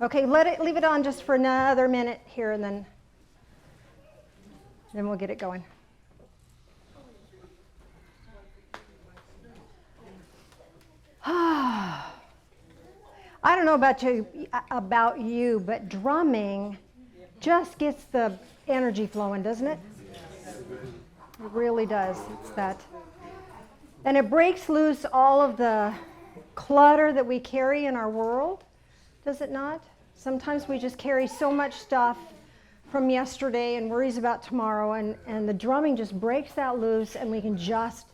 Okay, leave it on just for another minute here, and then we'll get it going. I don't know about you, but drumming just gets the energy flowing, doesn't it? It really does. It's that. And it breaks loose all of the clutter that we carry in our world, does it not? Sometimes we just carry so much stuff from yesterday and worries about tomorrow, and the drumming just breaks that loose, and we can just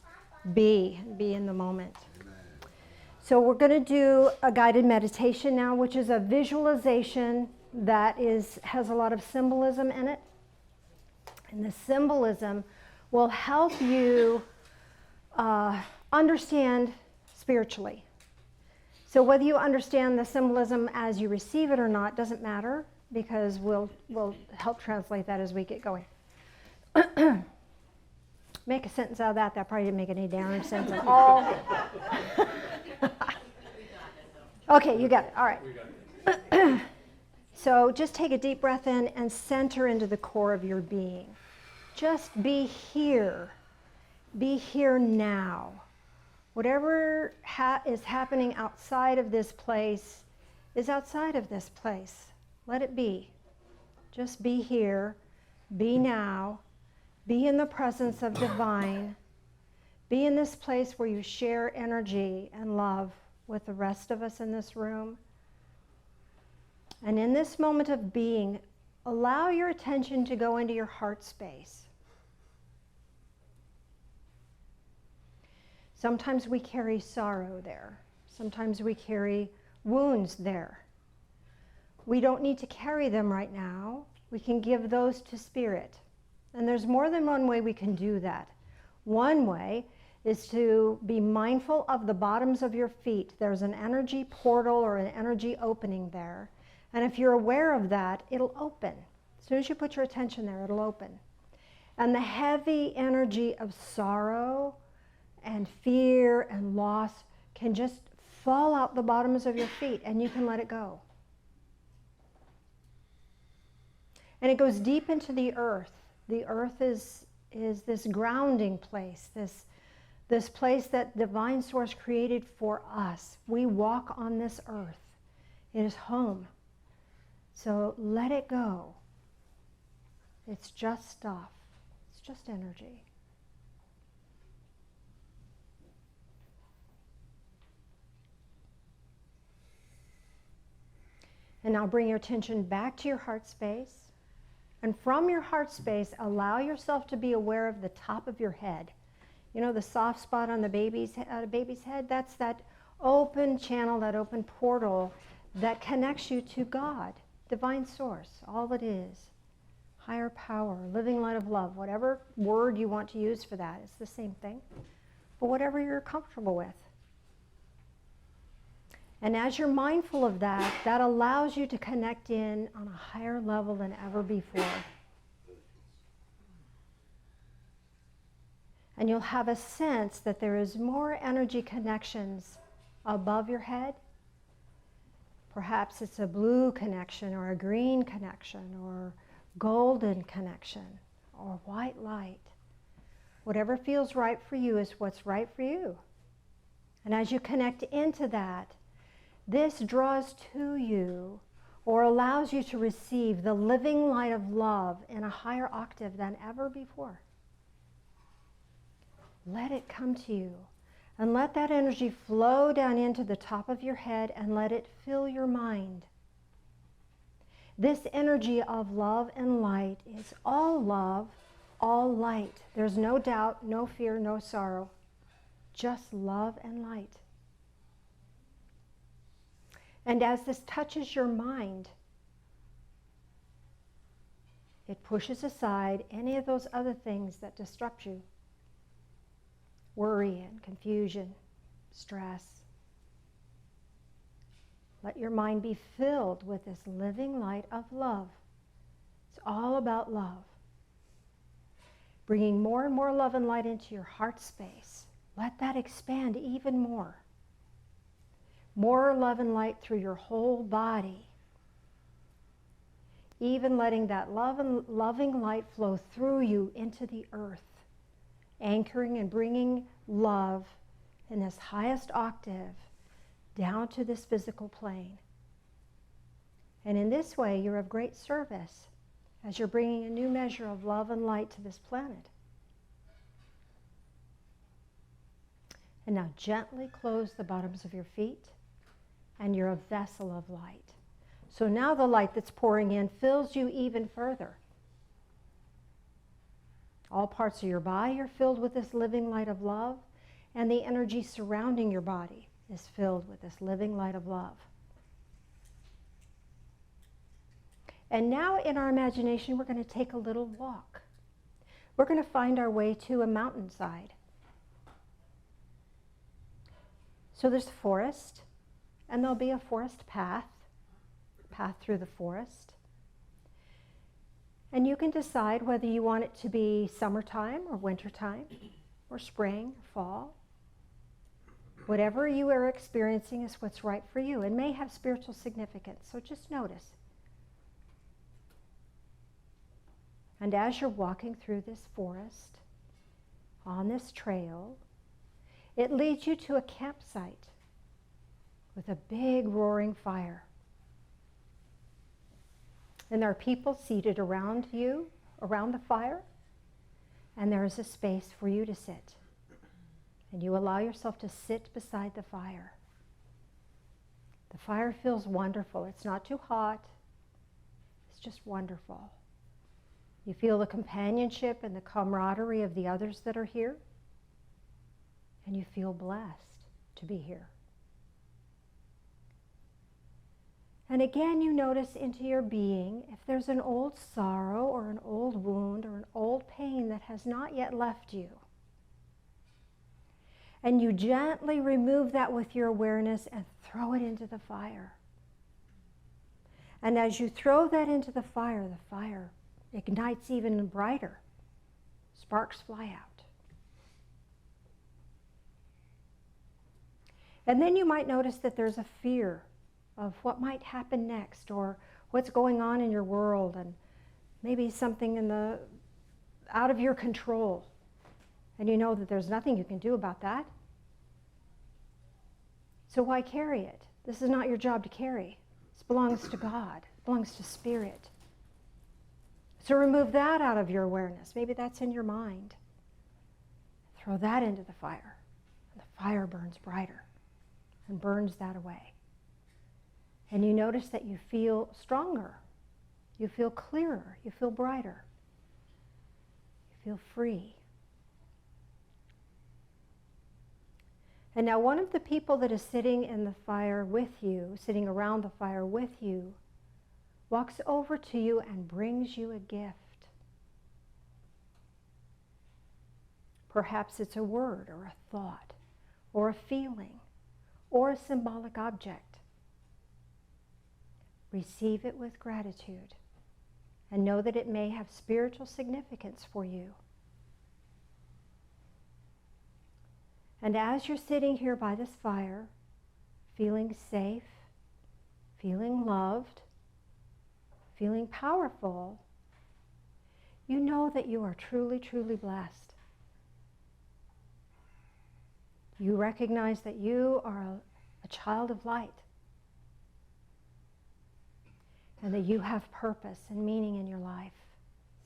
be in the moment. So we're going to do a guided meditation now, which is a visualization that has a lot of symbolism in it. And the symbolism will help you understand spiritually. So whether you understand the symbolism as you receive it or not doesn't matter, because we'll help translate that as we get going. Make a sentence out of that. That probably didn't make any damn sense at all. Okay, you got it. All right. So just take a deep breath in and center into the core of your being. Just be here. Be here now. Whatever is happening outside of this place is outside of this place. Let it be. Just be here. Be now. Be in the presence of divine. Be in this place where you share energy and love with the rest of us in this room. And in this moment of being, allow your attention to go into your heart space. Sometimes we carry sorrow there. Sometimes we carry wounds there. We don't need to carry them right now. We can give those to Spirit. And there's more than one way we can do that. One way is to be mindful of the bottoms of your feet. There's an energy portal or an energy opening there. And if you're aware of that, it'll open. As soon as you put your attention there, it'll open. And the heavy energy of sorrow and fear and loss can just fall out the bottoms of your feet, and you can let it go. And it goes deep into the earth. The earth is this grounding place, this place that Divine Source created for us. We walk on this earth. It is home. So let it go. It's just stuff. It's just energy. And now bring your attention back to your heart space. And from your heart space, allow yourself to be aware of the top of your head. You know, the soft spot on the baby's head? That's that open channel, that open portal that connects you to God, Divine Source, all it is. Higher power, living light of love, whatever word you want to use for that. It's the same thing. But whatever you're comfortable with. And as you're mindful of that, that allows you to connect in on a higher level than ever before. And you'll have a sense that there is more energy connections above your head. Perhaps it's a blue connection or a green connection or golden connection or white light. Whatever feels right for you is what's right for you. And as you connect into that, this draws to you or allows you to receive the living light of love in a higher octave than ever before. Let it come to you and let that energy flow down into the top of your head and let it fill your mind. This energy of love and light is all love, all light. There's no doubt, no fear, no sorrow, just love and light. And as this touches your mind, it pushes aside any of those other things that disrupt you. Worry and confusion, stress. Let your mind be filled with this living light of love. It's all about love. Bringing more and more love and light into your heart space. Let that expand even more. More love and light through your whole body. even letting that love and loving light flow through you into the earth, anchoring and bringing love in this highest octave down to this physical plane. And in this way, you're of great service as you're bringing a new measure of love and light to this planet. And now gently close the bottoms of your feet, and you're a vessel of light. So now the light that's pouring in fills you even further. All parts of your body are filled with this living light of love, and the energy surrounding your body is filled with this living light of love. And now in our imagination, we're going to take a little walk. We're going to find our way to a mountainside. So there's a forest, and there'll be a forest path through the forest. And you can decide whether you want it to be summertime or wintertime, or spring or fall. Whatever you are experiencing is what's right for you. It may have spiritual significance, so just notice. And as you're walking through this forest, on this trail, it leads you to a campsite with a big roaring fire. And there are people seated around you, around the fire, and there is a space for you to sit. And you allow yourself to sit beside the fire. The fire feels wonderful. It's not too hot. It's just wonderful. You feel the companionship and the camaraderie of the others that are here. And you feel blessed to be here. And again, you notice into your being if there's an old sorrow or an old wound or an old pain that has not yet left you. And you gently remove that with your awareness and throw it into the fire. And as you throw that into the fire ignites even brighter. Sparks fly out. And then you might notice that there's a fear of what might happen next or what's going on in your world, and maybe something out of your control. And you know that there's nothing you can do about that. So why carry it? This is not your job to carry. This belongs to God. It belongs to Spirit. So remove that out of your awareness. Maybe that's in your mind. Throw that into the fire. And the fire burns brighter and burns that away. And you notice that you feel stronger. You feel clearer. You feel brighter. You feel free. And now one of the people that is sitting in the fire with you, sitting around the fire with you, walks over to you and brings you a gift. Perhaps it's a word or a thought or a feeling or a symbolic object. Receive it with gratitude and know that it may have spiritual significance for you. And as you're sitting here by this fire, feeling safe, feeling loved, feeling powerful, you know that you are truly, truly blessed. You recognize that you are a child of light, and that you have purpose and meaning in your life.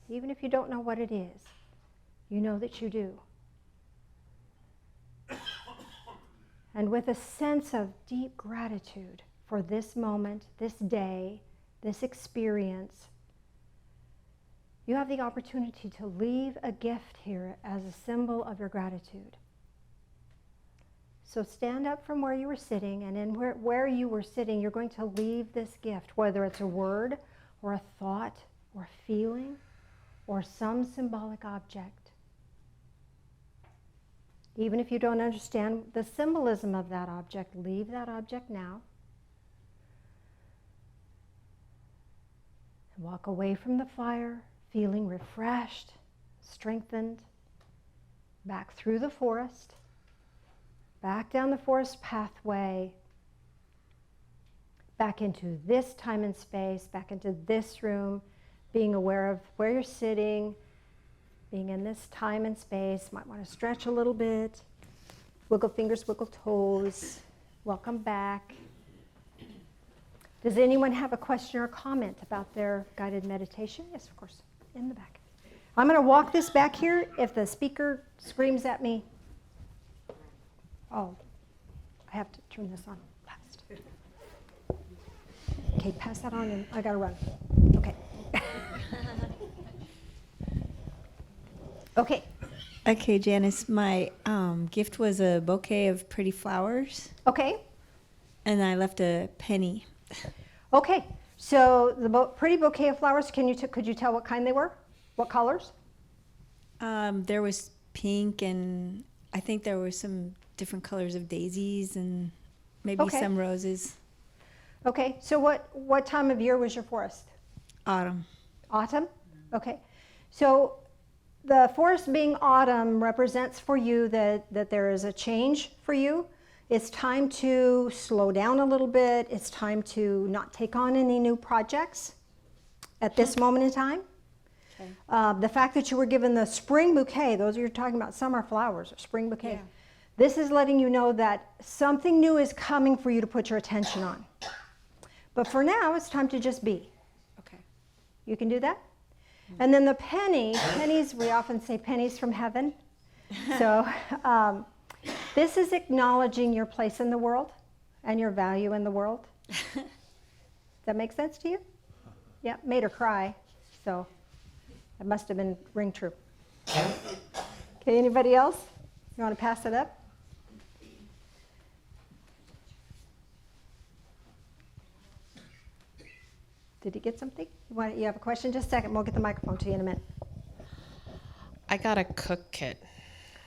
Even if you don't know what it is, you know that you do. And with a sense of deep gratitude for this moment, this day, this experience, you have the opportunity to leave a gift here as a symbol of your gratitude. So stand up from where you were sitting, and in where you were sitting, you're going to leave this gift, whether it's a word or a thought or a feeling or some symbolic object. Even if you don't understand the symbolism of that object, leave that object now. And walk away from the fire, feeling refreshed, strengthened, back through the forest, back down the forest pathway, back into this time and space, back into this room, being aware of where you're sitting, being in this time and space. Might want to stretch a little bit. Wiggle fingers, wiggle toes. Welcome back. Does anyone have a question or comment about their guided meditation? Yes, of course, in the back. I'm going to walk this back here. If the speaker screams at me, oh, I have to turn this on fast. Okay, pass that on, and I got to run. Okay. Okay. Okay, Janice, my gift was a bouquet of pretty flowers. Okay. And I left a penny. Okay. So the pretty bouquet of flowers, could you tell what kind they were? What colors? There was pink, and I think there were some different colors of daisies and maybe some roses. Okay. So what time of year was your forest? Autumn. Autumn? Okay. So the forest being autumn represents for you that there is a change for you. It's time to slow down a little bit. It's time to not take on any new projects at this moment in time. Okay. The fact that you were given the spring bouquet, those you're talking about summer flowers, or spring bouquet. Yeah. This is letting you know that something new is coming for you to put your attention on. But for now, it's time to just be. Okay. You can do that? And then the pennies, we often say pennies from heaven. So this is acknowledging your place in the world and your value in the world. Does that make sense to you? Yeah, made her cry. So it must have been ring true. Okay, anybody else? You want to pass it up? Did he get something? You have a question? Just a second. We'll get the microphone to you in a minute. I got a cook kit.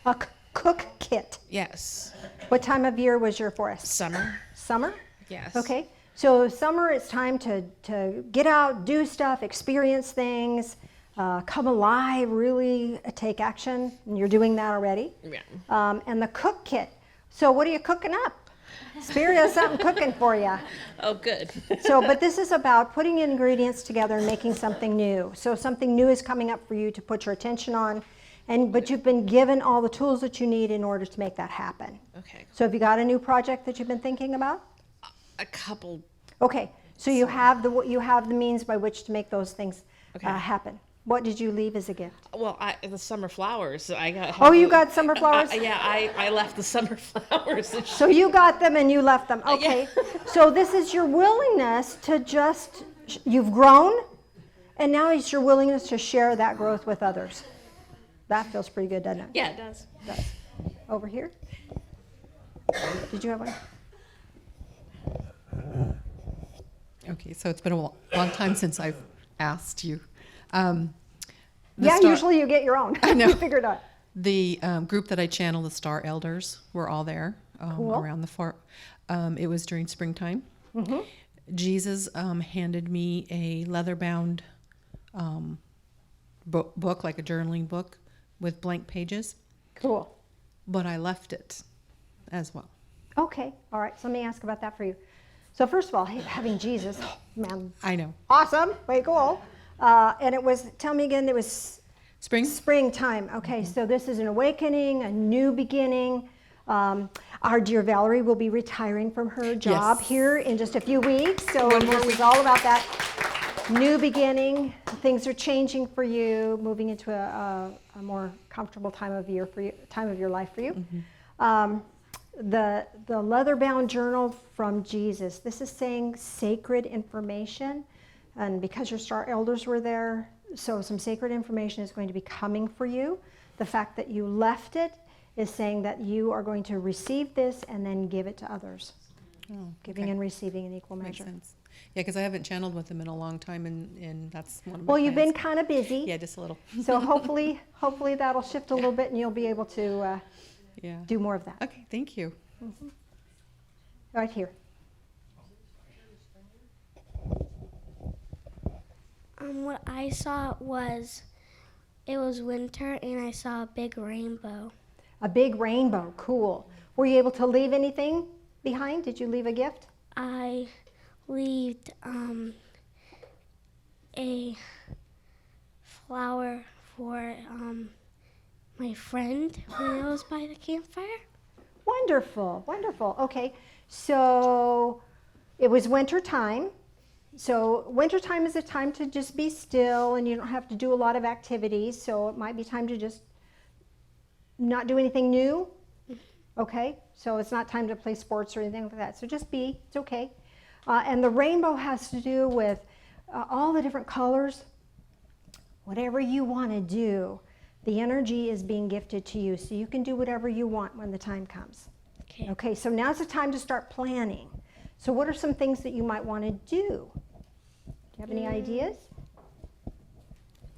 A cook kit? Yes. What time of year was your forest? Summer. Summer? Yes. Okay. So summer, it's time to get out, do stuff, experience things, come alive, really take action. And you're doing that already. Yeah. And the cook kit. So what are you cooking up? Spirit has something cooking for you. Oh, good. But this is about putting ingredients together and making something new. So something new is coming up for you to put your attention on, but you've been given all the tools that you need in order to make that happen. Okay. So have you got a new project that you've been thinking about? A couple. Okay. So you have the means by which to make those things happen. What did you leave as a gift? Well, the summer flowers. I got. Oh, you got summer flowers? I left the summer flowers. So you got them and you left them. Okay. Yeah. So this is your willingness to just, you've grown, and now it's your willingness to share that growth with others. That feels pretty good, doesn't it? Yeah, it does. It does. Over here? Did you have one? Okay, so it's been a long time since I've asked you. Usually you get your own. I know. You figured out. The group that I channel, the Star Elders, were all there Cool. around the fort. It was during springtime. Mm-hmm. Jesus handed me a leather-bound book, like a journaling book, with blank pages. Cool. But I left it as well. Okay. All right. So let me ask about that for you. So first of all, having Jesus, oh, man, I know. awesome. Way cool. And it was, tell me again, it was springtime. Okay, so this is an awakening, a new beginning. Our dear Valerie will be retiring from her job here in just a few weeks. So this is all about that new beginning. Things are changing for you, moving into a more comfortable time of year for you, time of your life for you. Mm-hmm. The leather-bound journal from Jesus. This is saying sacred information. And because your star elders were there, so some sacred information is going to be coming for you. The fact that you left it is saying that you are going to receive this and then give it to others. Giving and receiving in equal measure. Makes sense. Yeah, because I haven't channeled with them in a long time, and that's one of my Well, you've plans. been kind of busy. Yeah, just a little. So hopefully that'll shift a little bit and you'll be able to do more of that. Okay, thank you. Mm-hmm. Right here. What I saw was, it was winter and I saw a big rainbow. A big rainbow, cool. Were you able to leave anything behind? Did you leave a gift? I leaved a flower for my friend when I was by the campfire. Wonderful, wonderful. Okay, so it was winter time. So winter time is a time to just be still, and you don't have to do a lot of activities. So it might be time to just not do anything new. Okay, so it's not time to play sports or anything like that. So just be, it's okay. And the rainbow has to do with all the different colors. Whatever you want to do, the energy is being gifted to you, so you can do whatever you want when the time comes. Okay. Okay, so now's the time to start planning. So what are some things that you might want to do? Do you have any ideas?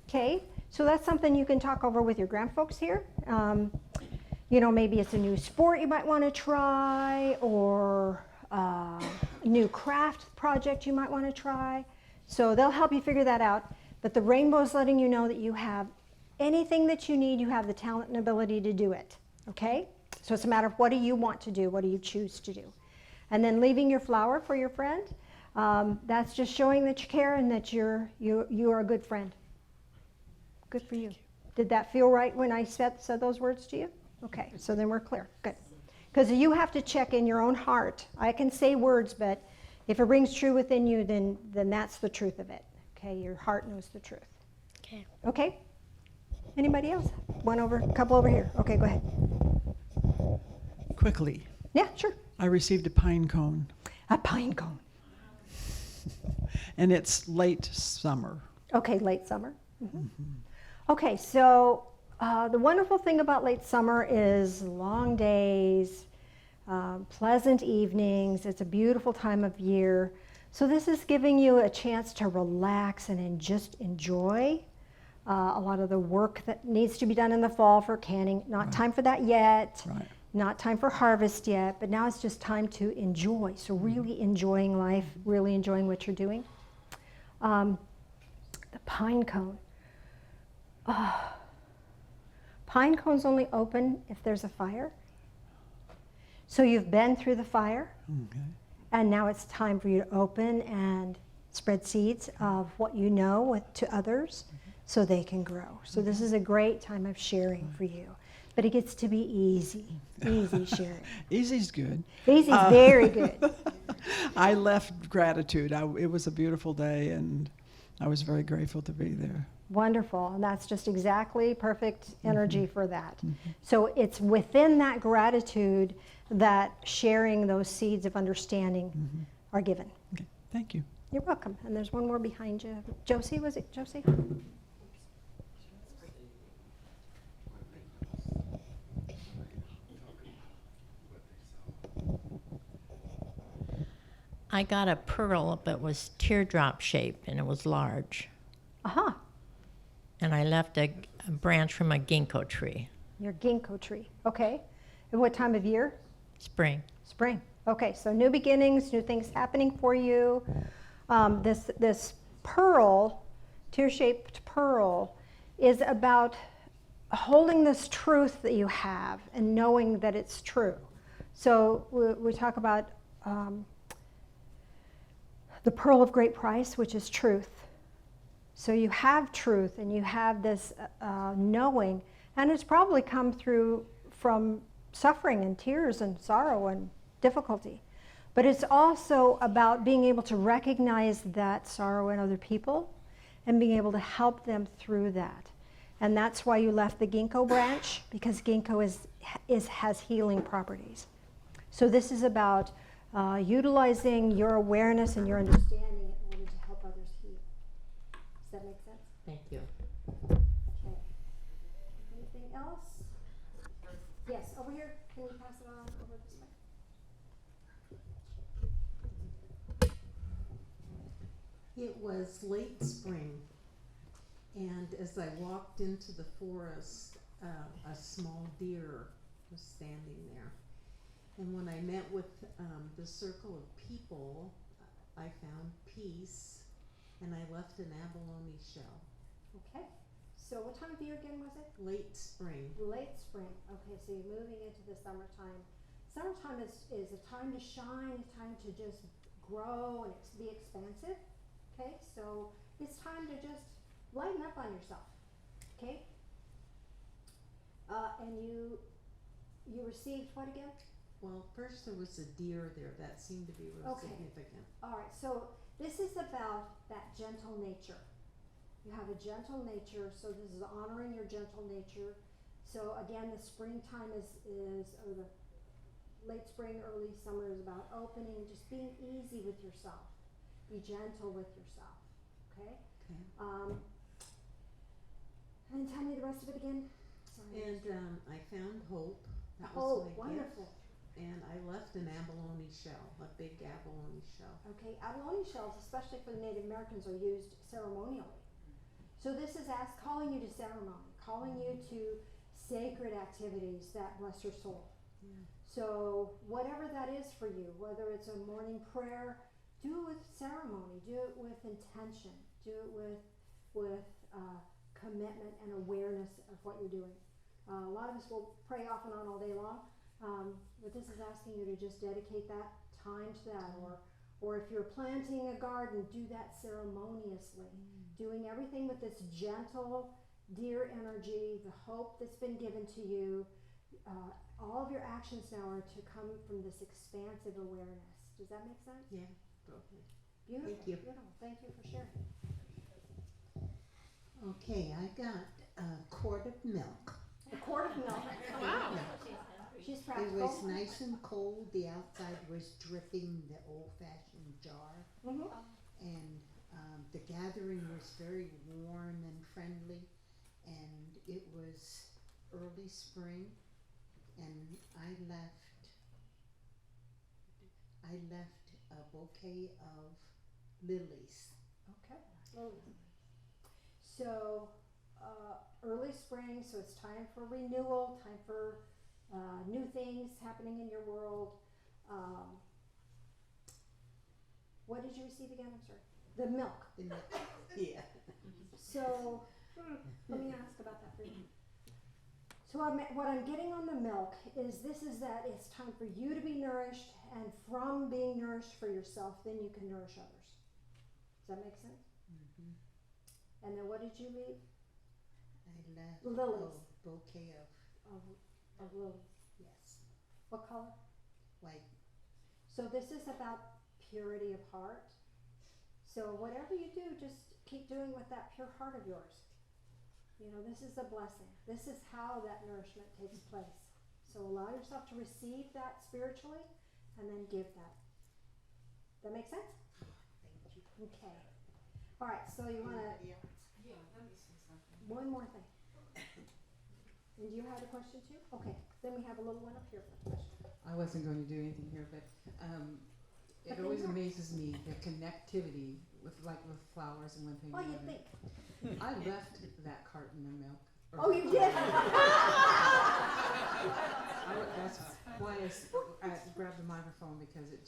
Okay, so that's something you can talk over with your grandfolks here. You know, maybe it's a new sport you might want to try, or a new craft project you might want to try. So they'll help you figure that out. But the rainbow is letting you know that you have anything that you need, you have the talent and ability to do it. Okay? So it's a matter of what do you want to do, what do you choose to do. And then leaving your flower for your friend, that's just showing that you care and that you are a good friend. Good for you. Did that feel right when I said those words to you? Okay, so then we're clear. Good. Because you have to check in your own heart. I can say words, but if it rings true within you, then that's the truth of it. Okay, your heart knows the truth. Okay. Okay? Anybody else? One over, a couple over here. Okay, go ahead. Quickly, Yeah, sure. I received a pine cone, A pine cone. and it's late summer. Okay, late summer. Okay, so the wonderful thing about late summer is long days, pleasant evenings. It's a beautiful time of year. So this is giving you a chance to relax and just enjoy a lot of the work that needs to be done in the fall for canning. Not time for that yet. Right. Not time for harvest yet, but now it's just time to enjoy. So really enjoying life, really enjoying what you're doing. The pine cone. Pine cones only open if there's a fire. So you've been through the fire, Okay. and now it's time for you to open and spread seeds of what you know to others so they can grow. So this is a great time of sharing for you. But it gets to be easy sharing. Easy's good. Easy's very good. I left gratitude. It was a beautiful day, and I was very grateful to be there. Wonderful, and that's just exactly perfect energy for that. So it's within that gratitude that sharing those seeds of understanding are given. Okay. Thank you. You're welcome. And there's one more behind you. Josie, was it Josie? I got a pearl that was teardrop shaped and it was large. Aha, And I left a branch from a ginkgo tree. your ginkgo tree. Okay. And what time of year? Spring. Spring. Okay, so new beginnings, new things happening for you. This pearl, tear-shaped pearl, is about holding this truth that you have and knowing that it's true. So we talk about the pearl of great price, which is truth. So you have truth and you have this knowing, and it's probably come through from suffering and tears and sorrow and difficulty. But it's also about being able to recognize that sorrow in other people and being able to help them through that. And that's why you left the ginkgo branch, because ginkgo has healing properties. So this is about utilizing your awareness and your understanding in order to help others heal. Does that make sense? Thank you. Okay. Anything else? Yes, over here. Can you pass it on over this way? It was late spring, and as I walked into the forest, a small deer was standing there. And when I met with the circle of people, I found peace, and I left an abalone shell. Okay. So what time of year again was it? Late spring. Late spring. Okay, so you're moving into the summertime. Summertime is a time to shine, a time to just grow and be expansive. Okay, so it's time to just lighten up on yourself. Okay, and you received what again? Well, first there was a deer there, that seemed to be real Okay. significant. All right, so this is about that gentle nature. You have a gentle nature, so this is honoring your gentle nature. So again, the springtime or the late spring, early summer is about opening, just being easy with yourself. Be gentle with yourself, okay? Okay. And tell me the rest of it again. Sorry. And I found hope. That Oh, was my wonderful. gift. And I left an abalone shell, a big abalone shell. Okay, abalone shells, especially for the Native Americans, are used ceremonially. So this is calling you to ceremony, calling you to sacred activities that bless your soul. Yeah. So whatever that is for you, whether it's a morning prayer, do it with ceremony, do it with intention, do it with commitment and awareness of what you're doing. A lot of us will pray off and on all day long, but this is asking you to just dedicate that time to that, or if you're planting a garden, do that ceremoniously, doing everything with this gentle, dear energy, the hope that's been given to you. All of your actions now are to come from this expansive awareness. Does that make sense? Yeah, totally. Beautiful. Thank you. Beautiful. Thank you for sharing. Okay, I got a quart of milk. A quart of milk. Wow. She's It practical. was nice and cold. The outside was dripping the old-fashioned jar. Mm-hmm. And the gathering was very warm and friendly. And it was early spring. And I left a bouquet of lilies. Okay. Lilies. So, early spring, so it's time for renewal, time for new things happening in your world. What did you receive again? I'm sorry. The milk. Yeah. So, let me ask about that for you. So what I'm getting on the milk is that it's time for you to be nourished, and from being nourished for yourself, then you can nourish others. Does that make sense? Mm-hmm. And then what did you leave? I left Lilies. a bouquet Of lilies. yes, What color? white. So this is about purity of heart. So whatever you do, just keep doing with that pure heart of yours. You know, this is a blessing. This is how that nourishment takes place. So allow yourself to receive that spiritually and then give that. That make sense? Thank you. Okay. All right, so you want to, Yeah, let me say something. one more thing. And you had a question too? Okay, then we have a little one up here for the question. I wasn't going to do anything here, but it always amazes me the connectivity with flowers and one thing. Oh, and you another. think? I left that carton of milk. Oh, you did? That's why I grabbed the microphone, because it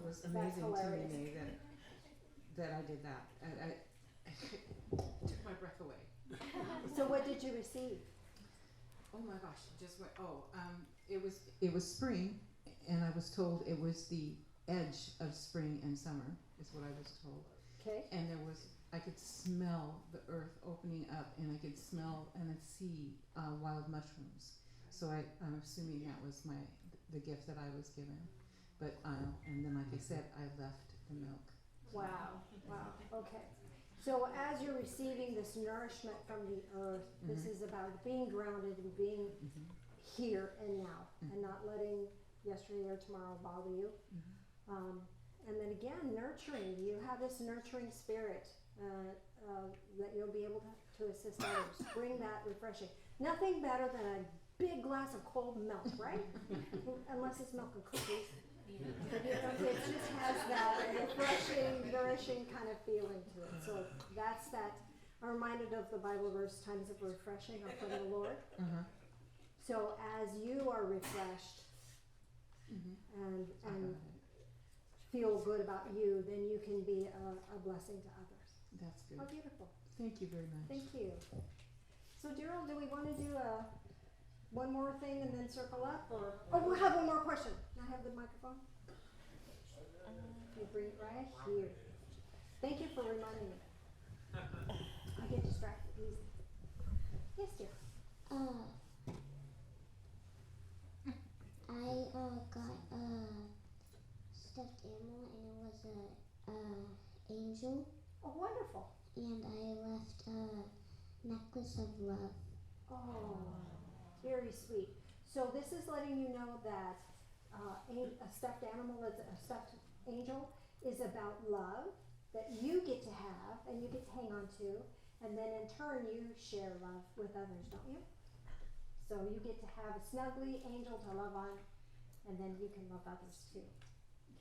was amazing to hilarious. me that I did that. I took my breath away. So what did you receive? Oh my gosh, just what? It was spring, and I was told it was the edge of spring and summer, is what I was told. Okay. And I could smell the earth opening up, and I could smell and see wild mushrooms. So I'm assuming that was the gift that I was given. But and then, like I said, I left the milk. Wow, wow, okay. So as you're receiving this nourishment from the earth, this is about being grounded and being here and now, and not letting yesterday or tomorrow bother you. And then again, nurturing. You have this nurturing spirit that you'll be able to assist others. Bring that refreshing. Nothing better than a big glass of cold milk, right? Unless it's milk and cookies. But you know, it just has that refreshing, nourishing kind of feeling to it. So that's that. I'm reminded of the Bible verse, times of refreshing are from the Lord. So as you are refreshed and feel good about you, then you can be a blessing to others. That's good. Oh, beautiful. Thank you very much. Thank you. So, Daryl, do we want to do one more thing and then circle up? Or we'll have one more question. Can I have the microphone? You bring it right here. Thank you for reminding me. I get distracted easy. Yes, dear. I got a stuffed animal and it was a angel, Oh, wonderful. and I left a necklace of love. Oh, very sweet. So this is letting you know that a stuffed animal, a stuffed angel, is about love that you get to have and you get to hang on to, and then in turn you share love with others, don't you? So you get to have a snuggly angel to love on, and then you can love others too.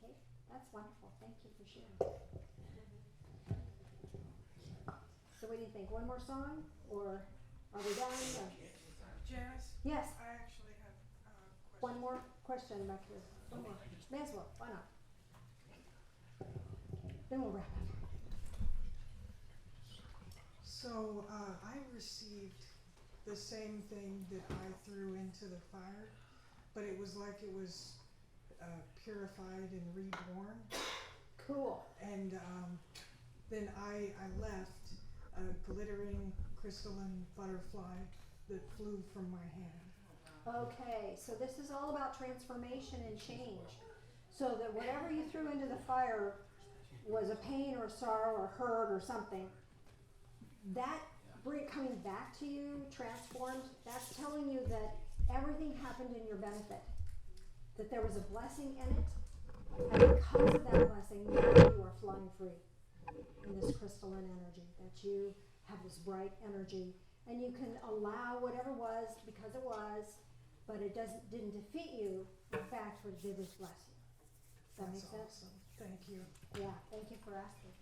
Okay, that's wonderful. Thank you for sharing. So what do you think? One more song, or are we done? Or? Janice, Yes. I actually have a question. One more question back here. One more. May as well. Why not? Then we'll wrap up. So I received the same thing that I threw into the fire, but it was like it was purified and reborn. Cool. And then I left a glittering crystalline butterfly that flew from my hand. Okay, so this is all about transformation and change. So that whatever you threw into the fire was a pain or sorrow or hurt or something, that coming back to you, transformed, that's telling you that everything happened in your benefit. That there was a blessing in it, and because of that blessing, now you are flying free in this crystalline energy, that you have this bright energy, and you can allow whatever was because it was, but it didn't defeat you. In fact, what it did was bless you. Does that make sense? Awesome. Thank you. Yeah, thank you for asking.